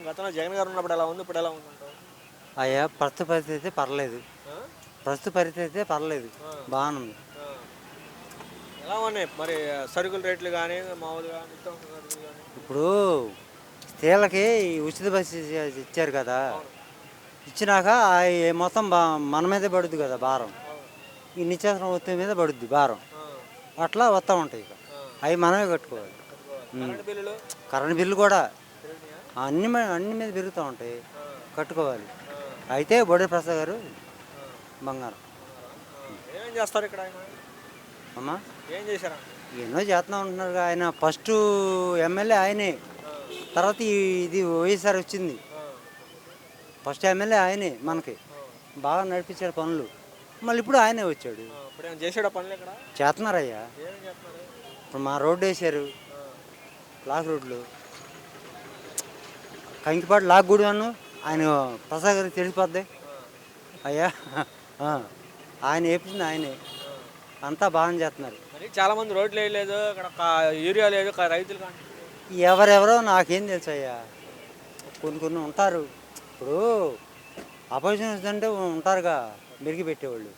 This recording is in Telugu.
గతంలో జగన్ గారు ఉన్నప్పుడు ఎలా ఉంది? ఇప్పుడు ఎలా ఉందంటావు? అయ్యా ప్రస్తుత పరిస్థితి అయితే పర్లేదు. ఆ? ప్రస్తుత పరిస్థితి అయితే పర్లేదు. ఆ. బాగుంది. ఆ. ఎలా ఉన్నాయి మరి సరుకుల రేట్లు కానీ మామూలుగా నిత్యావసర సరుకులు కానీ? ఇప్పుడు స్త్రీలకి ఈ ఉచిత బస్సు ఇచ్చారు కదా! అవును. ఇచ్చినాక మొత్తం మన మీదే పడుద్ది కదా భారం. అవును. ఈ నిత్యావసర వస్తువుల మీద పడుద్ది భారం. ఆ. అట్లా వస్తూ ఉంటాయి ఇక. ఆ. అవి మనమే కట్టుకోవాలి. కట్టుకోవాలి. ఉమ్. కరెంట్ బిల్లులు కరెంట్ బిల్లు కూడా పెరిగినాయా? అన్ని మీద పెరుగుతూ ఉంటాయి. ఆ. కట్టుకోవాలి. ఆ. అయితే బొడే ప్రసాద్ గారు ఆ. బంగారం. ఉన్నారా? ఆ. ఏమేం చేస్తారు ఇక్కడ ఆయన? అమ్మా ఏం చేశారా? ఎన్నో చేస్తూ ఉంటున్నారు. ఆయన ఫస్ట్ ఎమ్మెల్యే ఆయనే. ఆ. తర్వాత ఇది వైఎస్ఆర్ వచ్చింది. ఆ. ఫస్ట్ ఎమ్మెల్యే ఆయనే మనకి. ఆ. బాగా నడిపించాడు పనులు. మళ్ళీ ఇప్పుడు ఆయనే వచ్చాడు. ఆ. ఇప్పుడు ఏమైనా చేసాడా పనులు ఇక్కడ? చేస్తున్నారయ్యా. ఏమేం చేస్తున్నారు? ఇప్పుడు మా రోడ్డు వేసారు. ఆ. లాక్ రోడ్లు. కంకిపాడు లాక్ గుడివన్ను ఆయన ప్రసాద్ గారికి తెలిసిపోద్ది. ఆ. అయ్యా ఆ, ఆయన వేపించింది ఆయనే. ఆ. అంతా బాగా చేస్తున్నారు. మరి చాలా మంది రోడ్లు వేయలేదు అక్కడ యూరియా లేదు రైతులు కానీ. ఎవరెవరో నాకేం తెలుసు అయ్యా. కొన్ని ఉంటారు. ఇప్పుడు అపోజిషన్ అంటే ఉంటారుగా మెరుగు పెట్టేవాళ్ళు.